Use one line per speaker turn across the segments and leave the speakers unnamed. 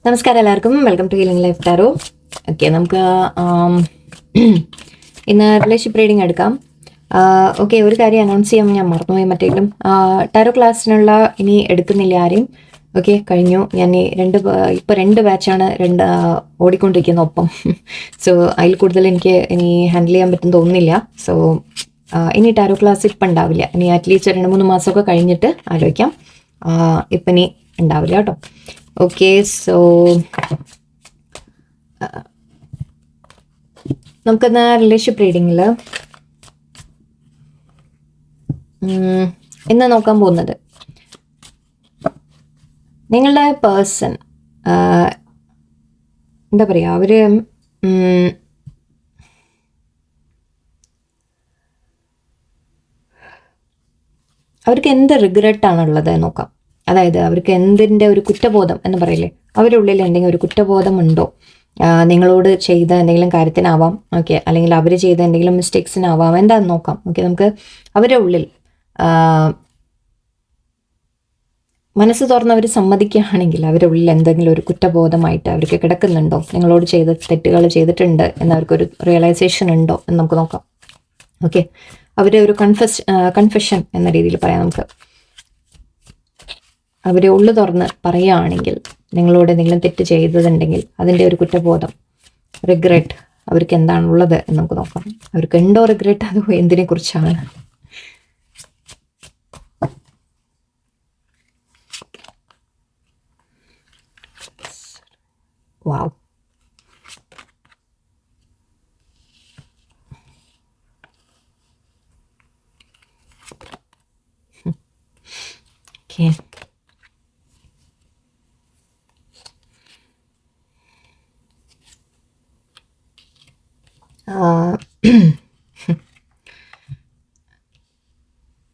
നമസ്കാരം എല്ലാവർക്കും. Welcome to healing life tarot. Okay, നമുക്ക് ഇന്ന് റിലേഷൻഷിപ്പ് റീഡിംഗ് എടുക്കാം. ഓക്കെ, ഒരു കാര്യം അനൗൺസ് ചെയ്യാൻ ഞാൻ മറന്നുപോയി. മറ്റേലും ടാരോ ക്ലാസ്സിനുള്ള ഇനി എടുക്കുന്നില്ല ആരെയും. ഓക്കെ, കഴിഞ്ഞു. ഞാൻ ഇപ്പോൾ രണ്ട് ബാച്ചാണ് ഓടിക്കൊണ്ടിരിക്കുന്നത് ഒപ്പം. സോ അതിൽ കൂടുതൽ എനിക്ക് ഇനി ഹാൻഡിൽ ചെയ്യാൻ പറ്റും തോന്നുന്നില്ല. സോ ഇനി ടാരോ ക്ലാസ് ഇപ്പം ഉണ്ടാവില്ല. ഇനി അറ്റ്ലീസ്റ്റ് 2-3 മാസമൊക്കെ കഴിഞ്ഞിട്ട് ആലോചിക്കാം. ഇപ്പം ഇനി ഉണ്ടാവില്ല കേട്ടോ. ഓക്കെ, സോ നമുക്കെന്നാ റിലേഷൻഷിപ്പ് റീഡിങ്ങിൽ ഇന്ന് നോക്കാൻ പോകുന്നത് നിങ്ങളുടെ പേഴ്സൺ എന്താ പറയുക, അവർക്ക് എന്ത് റിഗ്രറ്റാണുള്ളത് നോക്കാം. അതായത് അവർക്ക് എന്തിൻ്റെ ഒരു കുറ്റബോധം എന്ന് പറയില്ലേ, അവരുടെ ഉള്ളിൽ എന്തെങ്കിലും ഒരു കുറ്റബോധം ഉണ്ടോ? നിങ്ങളോട് ചെയ്ത എന്തെങ്കിലും കാര്യത്തിനാവാം, ഓക്കെ, അല്ലെങ്കിൽ അവർ ചെയ്ത എന്തെങ്കിലും മിസ്റ്റേക്സിനാവാം, എന്താണെന്ന് നോക്കാം. ഓക്കെ, നമുക്ക് അവരുടെ ഉള്ളിൽ മനസ്സ് തുറന്ന് അവർ സമ്മതിക്കുകയാണെങ്കിൽ അവരുടെ ഉള്ളിൽ എന്തെങ്കിലും ഒരു കുറ്റബോധമായിട്ട് അവർക്ക് കിടക്കുന്നുണ്ടോ, നിങ്ങളോട് ചെയ്ത തെറ്റുകൾ ചെയ്തിട്ടുണ്ട് എന്നവർക്കൊരു റിയലൈസേഷൻ ഉണ്ടോ എന്ന് നമുക്ക് നോക്കാം. ഓക്കെ, അവരുടെ ഒരു കൺഫെഷൻ എന്ന രീതിയിൽ പറയാം നമുക്ക്. അവരെ ഉള്ളു തുറന്ന് പറയുകയാണെങ്കിൽ നിങ്ങളോട് എന്തെങ്കിലും തെറ്റ് ചെയ്തതുണ്ടെങ്കിൽ അതിൻ്റെ ഒരു കുറ്റബോധം, റിഗ്രറ്റ് അവർക്ക് എന്താണുള്ളത് എന്ന് നമുക്ക് നോക്കാം. അവർക്ക് ഉണ്ടോ റിഗ്രറ്റ്, അതോ എന്തിനെ കുറിച്ചാണ്? വാവ്, ഓക്കെ.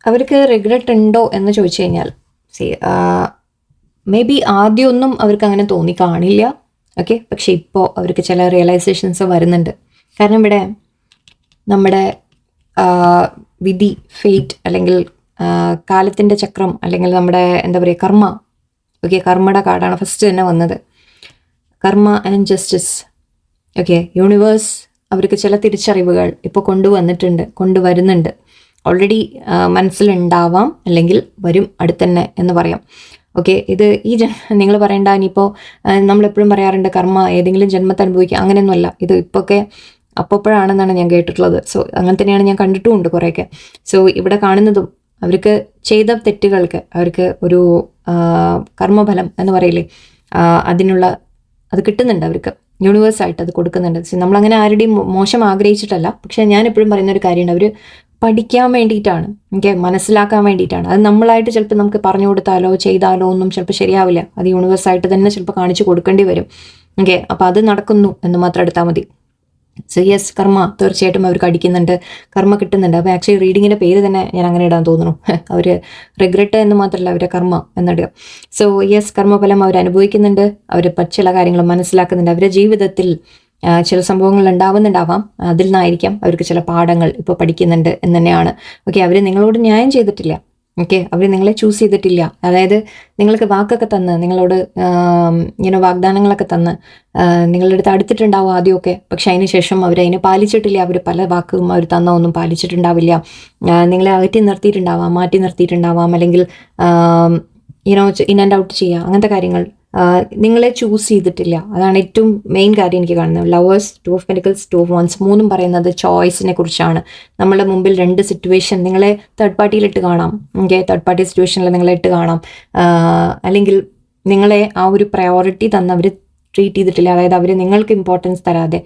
അവർക്ക് റിഗ്രറ്റ് ഉണ്ടോ എന്ന് ചോദിച്ചു കഴിഞ്ഞാൽ മേ ബി ആദ്യമൊന്നും അവർക്ക് അങ്ങനെ തോന്നി കാണില്ല. ഓക്കെ, പക്ഷെ ഇപ്പോൾ അവർക്ക് ചില റിയലൈസേഷൻസ് വരുന്നുണ്ട്. കാരണം ഇവിടെ നമ്മുടെ വിധി, ഫേറ്റ്, അല്ലെങ്കിൽ കാലത്തിൻ്റെ ചക്രം, അല്ലെങ്കിൽ നമ്മുടെ എന്താ പറയുക, കർമ്മ. ഓക്കെ, കർമ്മയുടെ കാർഡാണ് ഫസ്റ്റ് തന്നെ വന്നത്. കർമ്മ ആൻഡ് ജസ്റ്റിസ്. ഓക്കെ, യൂണിവേഴ്സ് അവർക്ക് ചില തിരിച്ചറിവുകൾ ഇപ്പോൾ കൊണ്ടുവരുന്നുണ്ട്. ഓൾറെഡി മനസ്സിലുണ്ടാവാം, അല്ലെങ്കിൽ വരും അടുത്തന്നെ എന്ന് പറയാം. ഓക്കെ, ഇത് നിങ്ങൾ പറയേണ്ട. ഇനിയിപ്പോൾ നമ്മളെപ്പോഴും പറയാറുണ്ട് കർമ്മ ഏതെങ്കിലും ജന്മത്തെ അനുഭവിക്കുക, അങ്ങനെയൊന്നുമല്ല. ഇത് ഇപ്പോഴൊക്കെ അപ്പോഴാണെന്നാണ് ഞാൻ കേട്ടിട്ടുള്ളത്. സോ അങ്ങനെ തന്നെയാണ് ഞാൻ കണ്ടിട്ടുമുണ്ട് കുറേയൊക്കെ. സോ ഇവിടെ കാണുന്നതും അവർക്ക് ചെയ്ത തെറ്റുകൾക്ക് അവർക്ക് ഒരു കർമ്മഫലം എന്ന് പറയില്ലേ, അത് കിട്ടുന്നുണ്ട് അവർക്ക്. യൂണിവേഴ്സായിട്ട് അത് കൊടുക്കുന്നുണ്ട്. നമ്മളങ്ങനെ ആരുടെയും മോശം ആഗ്രഹിച്ചിട്ടല്ല. പക്ഷെ ഞാൻ എപ്പോഴും പറയുന്ന ഒരു കാര്യമുണ്ട്, അവർ പഠിക്കാൻ വേണ്ടിയിട്ടാണ്, ഓക്കെ, മനസ്സിലാക്കാൻ വേണ്ടിയിട്ടാണ്. അത് നമ്മളായിട്ട് ചിലപ്പോൾ നമുക്ക് പറഞ്ഞു കൊടുത്താലോ ചെയ്താലോ ഒന്നും ചിലപ്പോൾ ശരിയാവില്ല. അത് യൂണിവേഴ്സായിട്ട് തന്നെ ചിലപ്പോൾ കാണിച്ചു കൊടുക്കേണ്ടി വരും. ഓക്കെ, അപ്പോൾ അത് നടക്കുന്നു എന്ന് മാത്രം എടുത്താൽ മതി. സോ യെസ്, കർമ്മ തീർച്ചയായിട്ടും അവർക്ക് അടിക്കുന്നുണ്ട്, കർമ്മ കിട്ടുന്നുണ്ട്. അപ്പോൾ ആക്ച്വലി റീഡിങ്ങിൻ്റെ പേര് തന്നെ ഞാൻ അങ്ങനെ ഇടാൻ തോന്നുന്നു. അവർ റിഗ്രറ്റ് എന്ന് മാത്രമല്ല, അവരെ കർമ്മ എന്നിടുക. സോ യെസ്, കർമ്മഫലം അവർ അനുഭവിക്കുന്നുണ്ട്. അവർ ചില കാര്യങ്ങൾ മനസ്സിലാക്കുന്നുണ്ട്. അവരുടെ ജീവിതത്തിൽ ചില സംഭവങ്ങൾ ഉണ്ടാവുന്നുണ്ടാവാം. അതിൽ നിന്നായിരിക്കാം അവർക്ക് ചില പാഠങ്ങൾ ഇപ്പോൾ പഠിക്കുന്നുണ്ട് എന്ന് തന്നെയാണ്. ഓക്കെ, അവർ നിങ്ങളോട് ന്യായം ചെയ്തിട്ടില്ല. ഓക്കെ, അവർ നിങ്ങളെ ചൂസ് ചെയ്തിട്ടില്ല. അതായത് നിങ്ങൾക്ക് വാക്കൊക്കെ തന്ന്, നിങ്ങളോട് ഇങ്ങനെ വാഗ്ദാനങ്ങളൊക്കെ തന്ന് നിങ്ങളുടെ അടുത്ത് അടുത്തിട്ടുണ്ടാവും ആദ്യമൊക്കെ. പക്ഷെ അതിന് ശേഷം അവരതിനെ പാലിച്ചിട്ടില്ല. അവർ പല വാക്കും അവർ തന്ന ഒന്നും പാലിച്ചിട്ടുണ്ടാവില്ല. നിങ്ങളെ അകറ്റി നിർത്തിയിട്ടുണ്ടാവാം, മാറ്റി നിർത്തിയിട്ടുണ്ടാവാം, അല്ലെങ്കിൽ ഇൻ ആൻഡ് ഔട്ട് ചെയ്യുക, അങ്ങനത്തെ കാര്യങ്ങൾ. നിങ്ങളെ ചൂസ് ചെയ്തിട്ടില്ല. അതാണ് ഏറ്റവും മെയിൻ കാര്യം എനിക്ക് കാണുന്നത്. Lovers, 2 of pentacles, 2 of wands, മൂന്നും പറയുന്നത് ചോയ്സിനെ കുറിച്ചാണ്. നമ്മളുടെ മുമ്പിൽ 2 സിറ്റുവേഷൻ, നിങ്ങളെ തേർഡ് പാർട്ടിയിലിട്ട് കാണാം. ഓക്കെ, തേർഡ് പാർട്ടി സിറ്റുവേഷനിൽ നിങ്ങളെ ഇട്ട് കാണാം. അല്ലെങ്കിൽ നിങ്ങളെ ആ ഒരു പ്രയോറിറ്റി തന്നവർ ട്രീറ്റ് ചെയ്തിട്ടില്ല. അതായത് അവർ നിങ്ങൾക്ക് ഇമ്പോർട്ടൻസ് തരാതെ,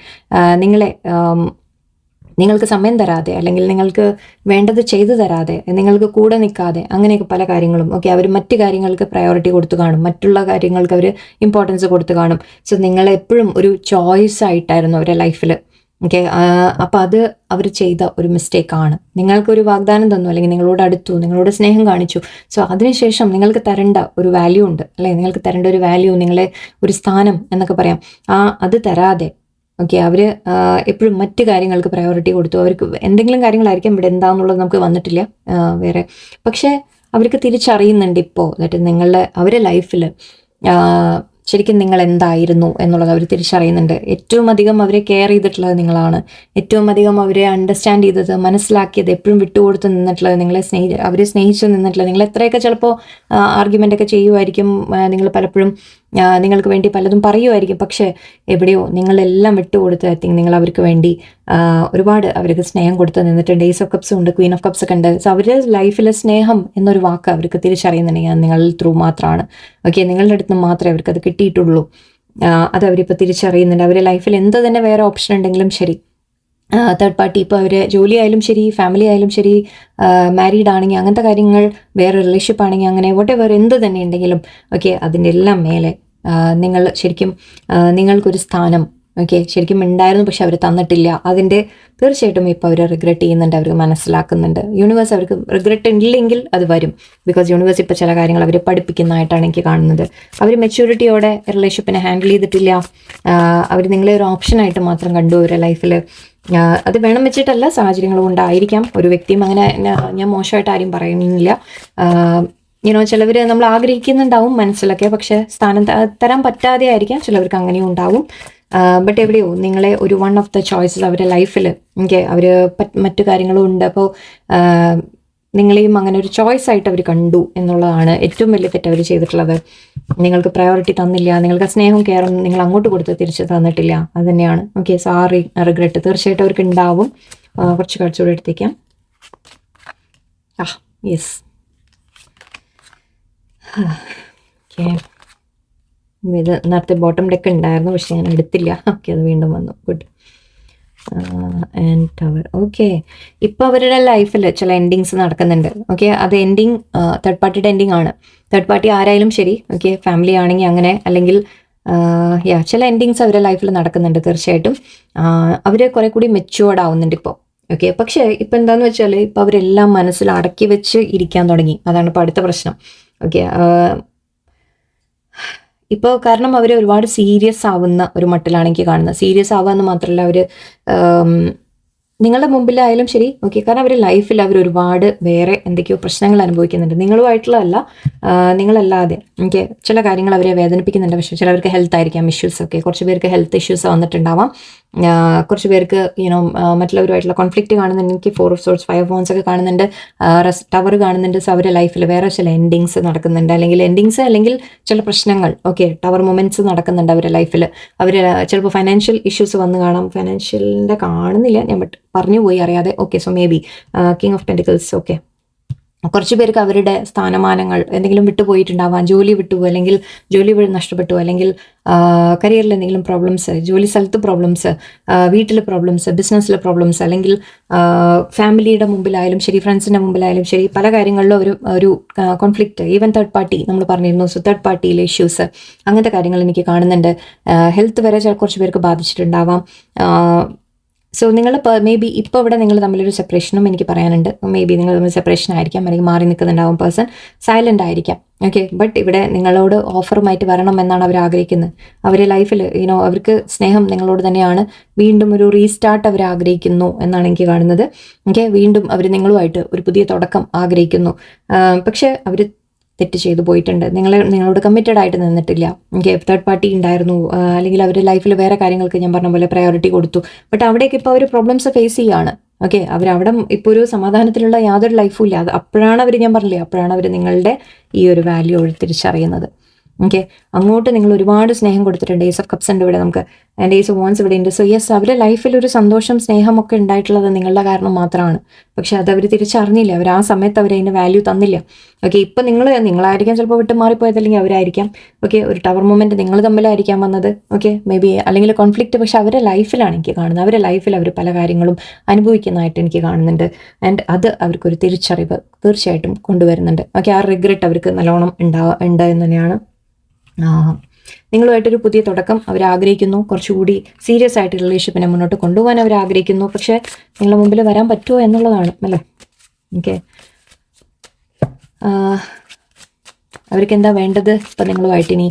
നിങ്ങൾക്ക് സമയം തരാതെ, അല്ലെങ്കിൽ നിങ്ങൾക്ക് വേണ്ടത് ചെയ്തു തരാതെ, നിങ്ങൾക്ക് കൂടെ നിൽക്കാതെ, അങ്ങനെയൊക്കെ പല കാര്യങ്ങളും. ഓക്കെ, അവർ മറ്റു കാര്യങ്ങൾക്ക് പ്രയോറിറ്റി കൊടുത്തു കാണും, മറ്റുള്ള കാര്യങ്ങൾക്ക് അവർ ഇമ്പോർട്ടൻസ് കൊടുത്തു കാണും. സോ നിങ്ങളെപ്പോഴും ഒരു ചോയ്സ് ആയിട്ടായിരുന്നു അവരുടെ ലൈഫിൽ. ഓക്കെ, അപ്പോൾ അത് അവർ ചെയ്ത ഒരു മിസ്റ്റേക്കാണ്. നിങ്ങൾക്കൊരു വാഗ്ദാനം തന്നു, അല്ലെങ്കിൽ നിങ്ങളോട് അടുത്തു, നിങ്ങളോട് സ്നേഹം കാണിച്ചു. സോ അതിനുശേഷം നിങ്ങൾക്ക് തരേണ്ട ഒരു വാല്യൂ ഉണ്ട്, അല്ലേ? നിങ്ങൾക്ക് തരേണ്ട ഒരു വാല്യൂ, നിങ്ങളെ ഒരു സ്ഥാനം എന്നൊക്കെ പറയാം, അത് തരാതെ, ഓക്കെ, അവർ എപ്പോഴും മറ്റ് കാര്യങ്ങൾക്ക് പ്രയോറിറ്റി കൊടുത്തു. അവർക്ക് എന്തെങ്കിലും കാര്യങ്ങളായിരിക്കും, ഇവിടെ എന്താണെന്നുള്ളത് നമുക്ക് വന്നിട്ടില്ല വേറെ. പക്ഷേ അവർക്ക് തിരിച്ചറിയുന്നുണ്ട് ഇപ്പോൾ, എന്നിട്ട് അവരുടെ ലൈഫിൽ ശരിക്കും നിങ്ങൾ എന്തായിരുന്നു എന്നുള്ളത് അവർ തിരിച്ചറിയുന്നുണ്ട്. ഏറ്റവും അധികം അവരെ കെയർ ചെയ്തിട്ടുള്ളത് നിങ്ങളാണ്. ഏറ്റവും അധികം അവരെ അണ്ടർസ്റ്റാൻഡ് ചെയ്തത്, മനസ്സിലാക്കിയത്, എപ്പോഴും വിട്ടുകൊടുത്ത് നിന്നിട്ടുള്ളത്, അവരെ സ്നേഹിച്ച് നിന്നിട്ടുള്ളത്. നിങ്ങൾ എത്രയൊക്കെ ചിലപ്പോൾ ആർഗ്യുമെൻ്റ് ഒക്കെ ചെയ്യുമായിരിക്കും, നിങ്ങൾ പലപ്പോഴും നിങ്ങൾക്ക് വേണ്ടി പലതും പറയുമായിരിക്കും. പക്ഷേ എവിടെയോ നിങ്ങളെല്ലാം വിട്ടുകൊടുത്ത് ഐ തിങ്ക് നിങ്ങൾ അവർക്ക് വേണ്ടി ഒരുപാട് അവർക്ക് സ്നേഹം കൊടുത്ത് നിന്നിട്ടുണ്ട്. ഏസ് ഓഫ് കപ്സും ഉണ്ട്, ക്വീൻ ഓഫ് കപ്സ് ഒക്കെ ഉണ്ട്. സോ അവരുടെ ലൈഫിൽ സ്നേഹം എന്നൊരു വാക്ക് അവർക്ക് തിരിച്ചറിയുന്നുണ്ടെങ്കിൽ നിങ്ങളിൽ ത്രൂ മാത്രമാണ്. ഓക്കെ, നിങ്ങളുടെ അടുത്ത് നിന്ന് മാത്രമേ അവർക്ക് അത് കിട്ടിയിട്ടുള്ളൂ. അത് അവരിപ്പോൾ തിരിച്ചറിയുന്നുണ്ട്. അവരുടെ ലൈഫിൽ എന്ത് തന്നെ വേറെ ഓപ്ഷൻ ഉണ്ടെങ്കിലും ശരി, തേർഡ് പാർട്ടി, ഇപ്പോൾ അവർ ജോലി ആയാലും ശരി, ഫാമിലി ആയാലും ശരി, മാരീഡ് ആണെങ്കിൽ അങ്ങനത്തെ കാര്യങ്ങൾ, വേറെ റിലേഷൻഷിപ്പ് ആണെങ്കിൽ അങ്ങനെ, വോട്ടെവർ എന്ത് തന്നെ ഉണ്ടെങ്കിലും ഓക്കെ, അതിൻ്റെ എല്ലാം മേലെ നിങ്ങൾ ശരിക്കും നിങ്ങൾക്കൊരു സ്ഥാനം ഓക്കെ ശരിക്കും ഉണ്ടായിരുന്നു, പക്ഷെ അവർ തന്നിട്ടില്ല. അതിൻ്റെ തീർച്ചയായിട്ടും ഇപ്പോൾ അവർ റിഗ്രറ്റ് ചെയ്യുന്നുണ്ട്, അവർ മനസ്സിലാക്കുന്നുണ്ട്. യൂണിവേഴ്സ് അവർക്ക് റിഗ്രറ്റ് ഇല്ലെങ്കിൽ അത് വരും. ബിക്കോസ് യൂണിവേഴ്സ് ഇപ്പോൾ ചില കാര്യങ്ങൾ അവർ പഠിപ്പിക്കുന്നതായിട്ടാണ് എനിക്ക് കാണുന്നത്. അവർ മെച്യൂരിറ്റിയോടെ റിലേഷൻഷിപ്പിനെ ഹാൻഡിൽ ചെയ്തിട്ടില്ല. അവർ നിങ്ങളെ ഒരു ഓപ്ഷനായിട്ട് മാത്രം കണ്ടു അവരുടെ ലൈഫിൽ. അത് വേണം വെച്ചിട്ടല്ല, സാഹചര്യങ്ങൾ കൊണ്ടായിരിക്കാം. ഒരു വ്യക്തിയും അങ്ങനെ ഞാൻ മോശമായിട്ട് ആരും പറയുന്നില്ല. ചിലവർ നമ്മൾ ആഗ്രഹിക്കുന്നുണ്ടാവും മനസ്സിലൊക്കെ, പക്ഷെ സ്ഥാനം തരാൻ പറ്റാതെ ആയിരിക്കാം, ചിലവർക്ക് അങ്ങനെയും ഉണ്ടാവും. ബട്ട് എവിടെയോ നിങ്ങളെ ഒരു വൺ ഓഫ് ദ ചോയ്സസ് അവരുടെ ലൈഫിൽ ഓക്കെ, അവർ മറ്റു കാര്യങ്ങളും ഉണ്ട്. അപ്പോൾ നിങ്ങളെയും അങ്ങനെ ഒരു ചോയ്സ് ആയിട്ട് അവർ കണ്ടു എന്നുള്ളതാണ് ഏറ്റവും വലിയ തെറ്റ് അവർ ചെയ്തിട്ടുള്ളത്. നിങ്ങൾക്ക് പ്രയോറിറ്റി തന്നില്ല, നിങ്ങൾക്ക് സ്നേഹവും കെയറും നിങ്ങൾ അങ്ങോട്ട് കൊടുത്ത് തിരിച്ച് തന്നിട്ടില്ല. അത് തന്നെയാണ്. ഓക്കെ, സോ ആ റിഗ്രറ്റ് തീർച്ചയായിട്ടും അവർക്ക് ഉണ്ടാവും. കുറച്ച് കാഴ്ചയോടെ എടുത്തേക്കാം. Yes, okay. ഇത് നേരത്തെ ബോട്ടം ഡെക്ക് ഉണ്ടായിരുന്നു, പക്ഷെ ഞാൻ എടുത്തില്ല. ഓക്കെ, അത് വീണ്ടും വന്നു. ഗുഡ്. And tower. ഓക്കെ, ഇപ്പോൾ അവരുടെ ലൈഫിൽ ചില എൻഡിങ്സ് നടക്കുന്നുണ്ട്. ഓക്കെ, അത് എൻഡിങ് തേർഡ് പാർട്ടിയുടെ എൻഡിങ് ആണ്. തേർഡ് പാർട്ടി ആരായാലും ശരി, ഓക്കെ, ഫാമിലി ആണെങ്കിൽ അങ്ങനെ, അല്ലെങ്കിൽ ചില എൻഡിങ്സ് അവരുടെ ലൈഫിൽ നടക്കുന്നുണ്ട്. തീർച്ചയായിട്ടും അവർ കുറെ കൂടി മെച്യൂർഡ് ആവുന്നുണ്ട് ഇപ്പോൾ. ഓക്കെ, പക്ഷേ ഇപ്പം എന്താന്ന് വെച്ചാൽ ഇപ്പോൾ അവരെല്ലാം മനസ്സിൽ അടക്കി വെച്ച് ഇരിക്കാൻ തുടങ്ങി. അതാണ് ഇപ്പോൾ അടുത്ത പ്രശ്നം. ഓക്കെ, ഇപ്പോൾ കാരണം അവർ ഒരുപാട് സീരിയസ് ആവുന്ന ഒരു മട്ടിലാണ് എനിക്ക് കാണുന്നത്. സീരിയസ് ആവുക എന്ന് മാത്രമല്ല, അവർ നിങ്ങളുടെ മുമ്പിലായാലും ശരി ഓക്കെ, കാരണം അവർ ലൈഫിൽ അവർ ഒരുപാട് വേറെ എന്തൊക്കെയോ പ്രശ്നങ്ങൾ അനുഭവിക്കുന്നുണ്ട്. നിങ്ങളുമായിട്ടുള്ളതല്ല, നിങ്ങളല്ലാതെ ഓക്കെ, ചില കാര്യങ്ങൾ അവരെ വേദനിപ്പിക്കുന്നുണ്ട്. പക്ഷേ ചിലവർക്ക് ഹെൽത്ത് ആയിരിക്കാം ഇഷ്യൂസ്. ഒക്കെ കുറച്ച് പേർക്ക് ഹെൽത്ത് ഇഷ്യൂസ് വന്നിട്ടുണ്ടാവാം. കുറച്ച് പേർക്ക് മറ്റുള്ളവരുമായിട്ടുള്ള കോൺഫ്ലിക്റ്റ് കാണുന്നുണ്ട്. എനിക്ക് 4 of Swords, 5 of Wands ഒക്കെ കാണുന്നുണ്ട്, ടവർ കാണുന്നുണ്ട്. സോ അവരുടെ ലൈഫിൽ വേറെ ചില എൻഡിങ്സ് നടക്കുന്നുണ്ട്, അല്ലെങ്കിൽ ചില പ്രശ്നങ്ങൾ ഓക്കെ, ടവർ മൊമെന്റ്സ് നടക്കുന്നുണ്ട് അവരുടെ ലൈഫിൽ. അവർ ചിലപ്പോൾ ഫൈനാൻഷ്യൽ ഇഷ്യൂസ് വന്ന് കാണാം. ഫൈനാൻഷ്യലിൻ്റെ കാണുന്നില്ല ഞാൻ, ബട്ട് പറഞ്ഞു പോയി അറിയാതെ. Okay, so may be king of pentacles. Okay, കുറച്ച് പേർക്ക് അവരുടെ സ്ഥാനമാനങ്ങൾ എന്തെങ്കിലും വിട്ടുപോയിട്ടുണ്ടാവാം. ജോലി വിട്ടുപോകും, അല്ലെങ്കിൽ ജോലി നഷ്ടപ്പെട്ടു, അല്ലെങ്കിൽ കരിയറിൽ എന്തെങ്കിലും പ്രോബ്ലംസ്, ജോലി സ്ഥലത്ത് പ്രോബ്ലംസ്, വീട്ടിൽ പ്രോബ്ലംസ്, ബിസിനസ്സിൽ പ്രോബ്ലംസ്, അല്ലെങ്കിൽ ഫാമിലിയുടെ മുമ്പിലായാലും ശരി, ഫ്രണ്ട്സിൻ്റെ മുമ്പിലായാലും ശരി, പല കാര്യങ്ങളിലും ഒരു കോൺഫ്ലിക്റ്റ്. ഈവൻ തേർഡ് പാർട്ടി നമ്മൾ പറഞ്ഞിരുന്നു. സോ തേർഡ് പാർട്ടിയിലെ ഇഷ്യൂസ്, അങ്ങനത്തെ കാര്യങ്ങൾ എനിക്ക് കാണുന്നുണ്ട്. ഹെൽത്ത് വരെ കുറച്ച് പേർക്ക് ബാധിച്ചിട്ടുണ്ടാവാം. സോ നിങ്ങൾ മേ ബി ഇപ്പോൾ ഇവിടെ നിങ്ങൾ തമ്മിലൊരു സെപ്പറേഷനും എനിക്ക് പറയാനുണ്ട്. മേ ബി നിങ്ങൾ തമ്മിൽ സെപ്പറേഷൻ ആയിരിക്കാം, അല്ലെങ്കിൽ മാറി നിൽക്കുന്നുണ്ടാവും പേഴ്സൺ, സൈലൻ്റ് ആയിരിക്കാം. ഓക്കെ, ബട്ട് ഇവിടെ നിങ്ങളോട് ഓഫറുമായിട്ട് വരണം എന്നാണ് അവർ ആഗ്രഹിക്കുന്നത്. അവരുടെ ലൈഫിൽ അവർക്ക് സ്നേഹം നിങ്ങളോട് തന്നെയാണ്. വീണ്ടും ഒരു റീസ്റ്റാർട്ട് അവർ ആഗ്രഹിക്കുന്നു എന്നാണ് എനിക്ക് കാണുന്നത്. ഓക്കെ, വീണ്ടും അവർ നിങ്ങളുമായിട്ട് ഒരു പുതിയ തുടക്കം ആഗ്രഹിക്കുന്നു. പക്ഷേ അവർ തെറ്റ് ചെയ്തു പോയിട്ടുണ്ട്. നിങ്ങളോട് കമ്മിറ്റഡ് ആയിട്ട് നിന്നിട്ടില്ല. ഓക്കെ, തേർഡ് പാർട്ടി ഉണ്ടായിരുന്നു, അല്ലെങ്കിൽ അവരുടെ ലൈഫിൽ വേറെ കാര്യങ്ങൾക്ക് ഞാൻ പറഞ്ഞ പോലെ പ്രയോറിറ്റി കൊടുത്തു. ബട്ട് അവിടേക്ക് ഇപ്പോൾ അവർ പ്രോബ്ലംസ് ഫേസ് ചെയ്യുകയാണ്. ഓക്കെ, അവരവിടെ ഇപ്പോൾ ഒരു സമാധാനത്തിലുള്ള യാതൊരു ലൈഫും ഇല്ല. അപ്പോഴാണ് അവർ, ഞാൻ പറഞ്ഞില്ലേ, അപ്പോഴാണ് അവർ നിങ്ങളുടെ ഈ ഒരു വാല്യൂ തിരിച്ചറിയുന്നത്. ഓക്കെ, അങ്ങോട്ട് നിങ്ങൾ ഒരുപാട് സ്നേഹം കൊടുത്തിട്ടുണ്ട്. ഏസ് ഓഫ് കപ്സ് ഉണ്ട് ഇവിടെ നമുക്ക്, ആൻഡ് ഏസ് ഓഫ് വാൻസ് ഇവിടെ ഉണ്ട്. സോ യെസ്, അവരുടെ ലൈഫിൽ ഒരു സന്തോഷം സ്നേഹമൊക്കെ ഉണ്ടായിട്ടുള്ളത് നിങ്ങളുടെ കാരണം മാത്രമാണ്. പക്ഷെ അത് അവർ തിരിച്ചറിഞ്ഞില്ല. അവർ ആ സമയത്ത് അവർ അതിൻ്റെ വാല്യൂ തന്നില്ല. ഓക്കെ, ഇപ്പം നിങ്ങളായിരിക്കാം ചിലപ്പോൾ വിട്ട് മാറിപ്പോയത്, അല്ലെങ്കിൽ അവരായിരിക്കാം. ഓക്കെ, ഒരു ടവർ മൊമെൻറ്റ് നിങ്ങൾ തമ്മിലായിരിക്കാം വന്നത്. ഓക്കെ, മേ ബി, അല്ലെങ്കിൽ കോൺഫ്ലിക്റ്റ്. പക്ഷെ അവരുടെ ലൈഫിലാണ് എനിക്ക് കാണുന്നത്. അവരുടെ ലൈഫിൽ അവർ പല കാര്യങ്ങളും അനുഭവിക്കുന്നതായിട്ട് എനിക്ക് കാണുന്നുണ്ട്. ആൻഡ് അത് അവർക്കൊരു തിരിച്ചറിവ് തീർച്ചയായിട്ടും കൊണ്ടുവരുന്നുണ്ട്. ഓക്കെ, ആ റിഗ്രറ്റ് അവർക്ക് നല്ലോണം ഉണ്ട് എന്ന് തന്നെയാണ്. നിങ്ങളുമായിട്ടൊരു പുതിയ തുടക്കം അവർ ആഗ്രഹിക്കുന്നു. കുറച്ചുകൂടി സീരിയസ് ആയിട്ട് റിലേഷൻഷിപ്പിനെ മുന്നോട്ട് കൊണ്ടുപോകാൻ അവർ ആഗ്രഹിക്കുന്നു. പക്ഷേ നിങ്ങളുടെ മുമ്പിൽ വരാൻ പറ്റുമോ എന്നുള്ളതാണ് അല്ലേ. ഓക്കെ, അവർക്ക് എന്താ വേണ്ടത് ഇപ്പം നിങ്ങളുമായിട്ട് ഇനി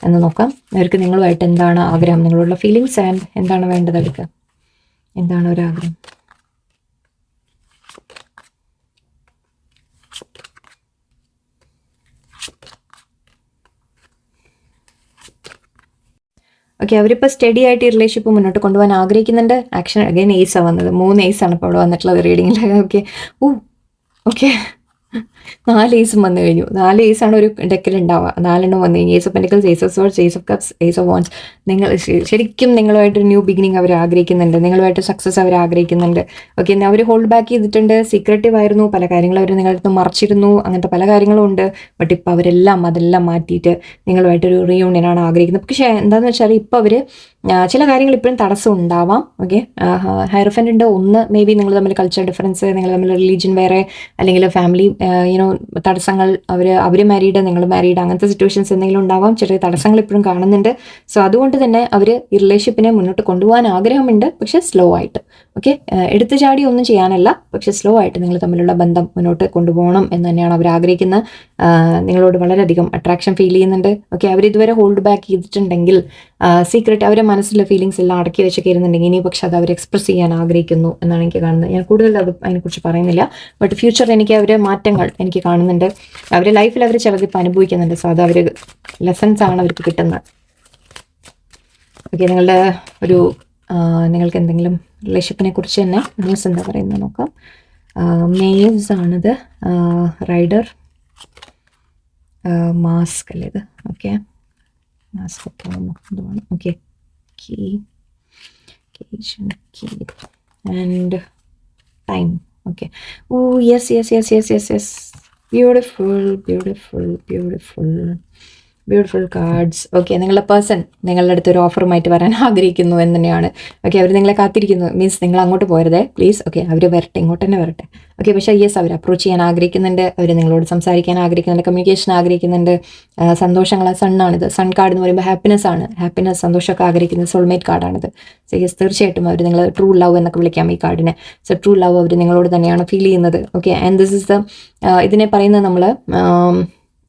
എന്ന് നോക്കാം. അവർക്ക് നിങ്ങളുമായിട്ട് എന്താണ് ആഗ്രഹം, നിങ്ങളുള്ള ഫീലിങ്സ്, ആൻഡ് എന്താണ് വേണ്ടത്, അവർക്ക് എന്താണ് ഒരാഗ്രഹം. ഓക്കെ, അവരിപ്പോൾ സ്റ്റഡി ആയിട്ട് ഈ റിലേഷൻഷിപ്പ് മുന്നോട്ട് കൊണ്ടുപോകാൻ ആഗ്രഹിക്കുന്നുണ്ട്. ആക്ഷൻ അഗൈൻ ഏസാണ് വന്നത്, 3 ഏസാണ് ഇപ്പോൾ അവിടെ വന്നിട്ടുള്ളത് റീഡിങ്ങിൽ. ഓക്കെ, ഓക്കെ 4 ഏസും വന്നു കഴിഞ്ഞു. 4 ഏസാണ് ഒരു ഡെക്കിൽ ഉണ്ടാവുക. 4 വന്നു കഴിഞ്ഞു. Ace of pentacles, ace of swords, ace of cups, ace of wands. നിങ്ങൾ ശരിക്കും നിങ്ങളുമായിട്ട് ന്യൂ ബിഗിനിങ് അവർ ആഗ്രഹിക്കുന്നുണ്ട്, നിങ്ങളുമായിട്ട് സക്സസ് അവർ ആഗ്രഹിക്കുന്നുണ്ട്. ഓക്കെ, അവർ ഹോൾഡ് ബാക്ക് ചെയ്തിട്ടുണ്ട്, സീക്രട്ടീവ് ആയിരുന്നു, പല കാര്യങ്ങളും അവർ നിങ്ങളടുത്ത് മറച്ചിരുന്നു, അങ്ങനത്തെ പല കാര്യങ്ങളും ഉണ്ട്. ബട്ട് ഇപ്പോൾ അതെല്ലാം മാറ്റിയിട്ട് നിങ്ങളുമായിട്ടൊരു റീയൂണിയനാണ് ആഗ്രഹിക്കുന്നത്. പക്ഷേ എന്താണെന്ന് വെച്ചാൽ ഇപ്പോൾ അവർ ചില കാര്യങ്ങൾ ഇപ്പോഴും തടസ്സം ഉണ്ടാവാം. ഓക്കെ, ഹൈറഫൻ്റ് ഉണ്ട്. ഒന്ന് മേ ബി നിങ്ങൾ തമ്മിൽ കൾച്ചർ ഡിഫറൻസ്, നിങ്ങൾ തമ്മിൽ റിലീജിയൻ വേറെ, അല്ലെങ്കിൽ ഫാമിലി തടസ്സങ്ങൾ, അവർ മാരീഡ്, നിങ്ങൾ മാരീഡ്, അങ്ങനത്തെ സിറ്റുവേഷൻസ് എന്തെങ്കിലും ഉണ്ടാവാം. ചെറിയ തടസ്സങ്ങൾ ഇപ്പോഴും കാണുന്നുണ്ട്. സോ അതുകൊണ്ട് തന്നെ അവർ ഈ റിലേഷൻഷിപ്പിനെ മുന്നോട്ട് കൊണ്ടുപോകാൻ ആഗ്രഹമുണ്ട്, പക്ഷേ സ്ലോ ആയിട്ട്. ഓക്കെ, എടുത്തു ചാടി ഒന്നും ചെയ്യാനല്ല, പക്ഷേ സ്ലോ ആയിട്ട് നിങ്ങൾ തമ്മിലുള്ള ബന്ധം മുന്നോട്ട് കൊണ്ടുപോകണം എന്ന് തന്നെയാണ് അവർ ആഗ്രഹിക്കുന്നത്. നിങ്ങളോട് വളരെയധികം അട്രാക്ഷൻ ഫീൽ ചെയ്യുന്നുണ്ട്. ഓക്കെ, അവരിതുവരെ ഹോൾഡ് ബാക്ക് ചെയ്തിട്ടുണ്ടെങ്കിൽ, സീക്രട്ട് അവരെ മനസ്സിലെ ഫീലിങ്സ് എല്ലാം അടക്കി വെച്ചൊക്കെ ഇരുന്നുണ്ടെങ്കിൽ, ഇനി പക്ഷെ അത് അവർ എക്സ്പ്രസ് ചെയ്യാൻ ആഗ്രഹിക്കുന്നു എന്നാണ് എനിക്ക് കാണുന്നത്. ഞാൻ കൂടുതൽ അത് അതിനെക്കുറിച്ച് പറയുന്നില്ല. ബട്ട് ഫ്യൂച്ചറിൽ എനിക്ക് അവരെ മാറ്റങ്ങൾ എനിക്ക് കാണുന്നുണ്ട്. അവരുടെ ലൈഫിൽ അവർ ചിലതിപ്പോൾ അനുഭവിക്കുന്നുണ്ട്. സോ അത് അവർ ലെസൺസ് ആണ് അവർക്ക് കിട്ടുന്നത്. ഓക്കെ, നിങ്ങൾക്ക് എന്തെങ്കിലും റിലേഷൻഷിപ്പിനെ കുറിച്ച് തന്നെ ന്യൂസ് എന്താ പറയുന്നത് നോക്കാം. മേസ് ആണിത്, റൈഡർ, മാസ്ക് അല്ലേ ഇത്. ഓക്കെ, മാസ്ക് എന്തുവാണ്. Okay, key and time. Okay, yes beautiful cards. Okay, നിങ്ങളുടെ പേഴ്സൺ നിങ്ങളുടെ അടുത്ത് ഒരു ഓഫറുമായിട്ട് വരാൻ ആഗ്രഹിക്കുന്നു എന്ന് തന്നെയാണ്. ഓക്കെ, അവർ നിങ്ങളെ കാത്തിരിക്കുന്നു, മീൻസ് നിങ്ങൾ അങ്ങോട്ട് പോരുതേ പ്ലീസ്. ഓക്കെ, അവർ വരട്ടെ, ഇങ്ങോട്ട് തന്നെ വരട്ടെ. ഓക്കെ, പക്ഷേ യെസ്, അവർ അപ്രോച്ച് ചെയ്യാൻ ആഗ്രഹിക്കുന്നുണ്ട്, അവർ നിങ്ങളോട് സംസാരിക്കാൻ ആഗ്രഹിക്കുന്നുണ്ട്, കമ്മ്യൂണിക്കേഷൻ ആഗ്രഹിക്കുന്നുണ്ട്. സന്തോഷങ്ങൾ, സണ്ണാണിത്. സൺ കാർഡ് എന്ന് പറയുമ്പോൾ ഹാപ്പിനെസ് ആണ്. ഹാപ്പിനെസ്, സന്തോഷമൊക്കെ ആഗ്രഹിക്കുന്നത് സോൾമേറ്റ് കാർഡാണിത്. സോ യെസ്, തീർച്ചയായിട്ടും അവർ നിങ്ങൾ ട്രൂ ലവ് എന്നൊക്കെ വിളിക്കാം ഈ കാർഡിനെ. സോ ട്രൂ ലവ് അവർ നിങ്ങളോട് തന്നെയാണ് ഫീൽ ചെയ്യുന്നത്. Okay, and this is the ഇതിനെ പറയുന്നത് നമ്മൾ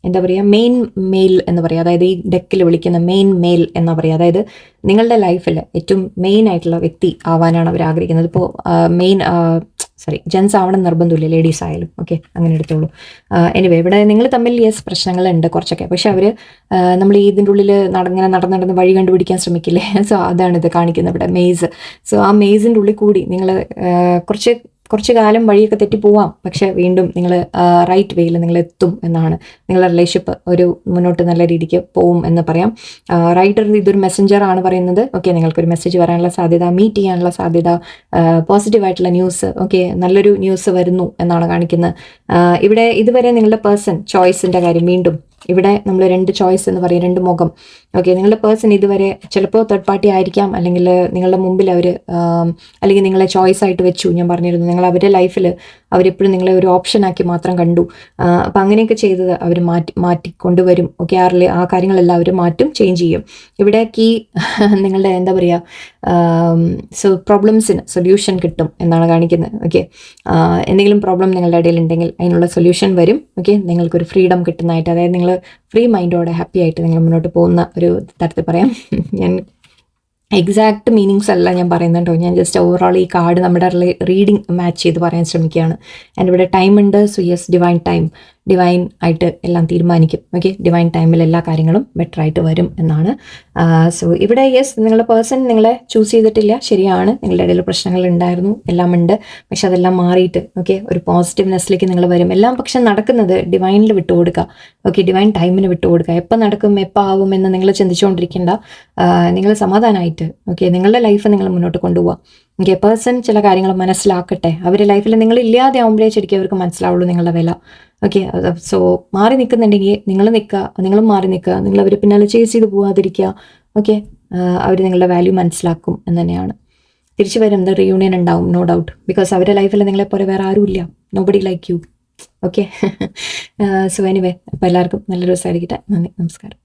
എന്താ പറയുക, മെയിൻ മെയിൽ എന്ന് പറയുക. അതായത് ഈ ഡെക്കിൽ വിളിക്കുന്ന മെയിൻ മെയിൽ എന്ന് പറയുക. അതായത് നിങ്ങളുടെ ലൈഫിൽ ഏറ്റവും മെയിൻ ആയിട്ടുള്ള വ്യക്തി ആവാനാണ് അവർ ആഗ്രഹിക്കുന്നത്. ഇപ്പോൾ ജെൻസ് ആവണം നിർബന്ധമില്ല, ലേഡീസ് ആയാലും. ഓക്കെ, അങ്ങനെ എടുത്തോളൂ. എനിവേ, ഇവിടെ നിങ്ങൾ തമ്മിൽ യെസ് പ്രശ്നങ്ങളുണ്ട് കുറച്ചൊക്കെ, പക്ഷെ അവർ നമ്മൾ ഇതിൻ്റെ ഉള്ളിൽ ഇങ്ങനെ നടന്ന് വഴി കണ്ടുപിടിക്കാൻ ശ്രമിക്കില്ലേ. സോ അതാണ് ഇത് കാണിക്കുന്നത് ഇവിടെ, മെയ്സ്. സോ ആ മെയ്സിൻ്റെ ഉള്ളിൽ കൂടി നിങ്ങൾ കുറച്ച് കാലം വഴിയൊക്കെ തെറ്റിപ്പോവാം, പക്ഷെ വീണ്ടും നിങ്ങൾ റൈറ്റ് വേയിൽ നിങ്ങൾ എത്തും എന്നാണ്. നിങ്ങളുടെ റിലേഷൻഷിപ്പ് ഒരു മുന്നോട്ട് നല്ല രീതിക്ക് പോവും എന്ന് പറയാം. റൈറ്റർ ഇതൊരു മെസ്സഞ്ചർ ആണ് പറയുന്നത്. ഓക്കെ, നിങ്ങൾക്കൊരു മെസ്സേജ് വരാനുള്ള സാധ്യത, മീറ്റ് ചെയ്യാനുള്ള സാധ്യത, പോസിറ്റീവായിട്ടുള്ള ന്യൂസ്, ഓക്കെ, നല്ലൊരു ന്യൂസ് വരുന്നു എന്നാണ് കാണിക്കുന്നത്. ഇവിടെ ഇതുവരെ നിങ്ങളുടെ പേഴ്സൺ ചോയ്സിൻ്റെ കാര്യം, വീണ്ടും ഇവിടെ നമ്മൾ 2 ചോയ്സ് എന്ന് പറയും, 2 മുഖം. ഓക്കെ, നിങ്ങളുടെ പേഴ്സൺ ഇതുവരെ ചിലപ്പോൾ തേർഡ് പാർട്ടി ആയിരിക്കാം, അല്ലെങ്കിൽ നിങ്ങളുടെ മുമ്പിൽ അവർ അല്ലെങ്കിൽ നിങ്ങളെ ചോയ്സ് ആയിട്ട് വെച്ചു. ഞാൻ പറഞ്ഞിരുന്നു, നിങ്ങൾ അവരുടെ ലൈഫിൽ അവരെപ്പോഴും നിങ്ങളെ ഒരു ഓപ്ഷനാക്കി മാത്രം കണ്ടു. അപ്പം അങ്ങനെയൊക്കെ ചെയ്തത് അവർ മാറ്റിക്കൊണ്ടുവരും. ഓക്കെ, ആ കാര്യങ്ങളെല്ലാം അവർ മാറ്റും, ചേഞ്ച് ചെയ്യും. ഇവിടെ നിങ്ങളുടെ എന്താ പറയുക, പ്രോബ്ലംസിന് സൊല്യൂഷൻ കിട്ടും എന്നാണ് കാണിക്കുന്നത്. ഓക്കെ, എന്തെങ്കിലും പ്രോബ്ലം നിങ്ങളുടെ ഇടയിൽ ഉണ്ടെങ്കിൽ അതിനുള്ള സൊല്യൂഷൻ വരും. ഓക്കെ, നിങ്ങൾക്കൊരു ഫ്രീഡം കിട്ടുന്നതായിട്ട്, അതായത് നിങ്ങൾ ഫ്രീ മൈൻഡോടെ ഹാപ്പി ആയിട്ട് നിങ്ങൾ മുന്നോട്ട് പോകുന്ന ഒരു തരത്തിൽ പറയാം. ഞാൻ എക്സാക്ട് മീനിങ്സ് അല്ല ഞാൻ പറയുന്നുണ്ടോ, ഞാൻ ജസ്റ്റ് ഓവറോൾ ഈ കാർഡ് നമ്മുടെ റീഡിങ് മാച്ച് ചെയ്ത് പറയാൻ ശ്രമിക്കുകയാണ്. ആൻഡ് ഇവിടെ ടൈം ഉണ്ട്. സോ യെസ്, ഡിവൈൻ ആയിട്ട് എല്ലാം തീരുമാനിക്കും. ഓക്കെ, ഡിവൈൻ ടൈമിൽ എല്ലാ കാര്യങ്ങളും ബെറ്റർ ആയിട്ട് വരും എന്നാണ്. സോ ഇവിടെ യെസ്, നിങ്ങളുടെ പേഴ്സൺ നിങ്ങളെ ചൂസ് ചെയ്തിട്ടില്ല, ശരിയാണ്. നിങ്ങളുടെ ഇടയിൽ പ്രശ്നങ്ങൾ ഉണ്ടായിരുന്നു, എല്ലാം ഉണ്ട്. പക്ഷെ അതെല്ലാം മാറിയിട്ട് ഓക്കെ ഒരു പോസിറ്റീവ്നെസ്സിലേക്ക് നിങ്ങൾ വരും. എല്ലാം പക്ഷെ നടക്കുന്നത് ഡിവൈനിൽ വിട്ടുകൊടുക്കുക. ഓക്കെ, ഡിവൈൻ ടൈമിന് വിട്ടുകൊടുക്കുക. എപ്പോൾ നടക്കും, എപ്പോൾ ആവും എന്ന് നിങ്ങൾ ചിന്തിച്ചുകൊണ്ടിരിക്കേണ്ട. നിങ്ങൾ സമാധാനമായിട്ട് ഓക്കെ നിങ്ങളുടെ ലൈഫ് നിങ്ങൾ മുന്നോട്ട് കൊണ്ടുപോകാം. ഓക്കെ, പേഴ്സൺ ചില കാര്യങ്ങൾ മനസ്സിലാക്കട്ടെ. അവരുടെ ലൈഫിൽ നിങ്ങൾ ഇല്ലാതെ ആവുമ്പോഴേ ശരിക്കും അവർക്ക് മനസ്സിലാവുള്ളൂ നിങ്ങളുടെ വില. ഓക്കെ, സോ മാറി നിൽക്കുന്നുണ്ടെങ്കിൽ നിങ്ങളും മാറി നിൽക്കുക. നിങ്ങൾ അവർ പിന്നാലെ ചേസ് ചെയ്ത് പോകാതിരിക്കുക. ഓക്കെ, അവർ നിങ്ങളുടെ വാല്യൂ മനസ്സിലാക്കും എന്ന് തന്നെയാണ്. തിരിച്ചു വരും, റീയൂണിയൻ ഉണ്ടാവും, നോ ഡൗട്ട്. ബിക്കോസ് അവരുടെ ലൈഫിൽ നിങ്ങളെപ്പോലെ വേറെ ആരുമില്ല. Nobody like you. Okay, so anyway, അപ്പോൾ എല്ലാവർക്കും നല്ലൊരു ദിവസമായിരിക്കട്ടെ. നന്ദി, നമസ്കാരം.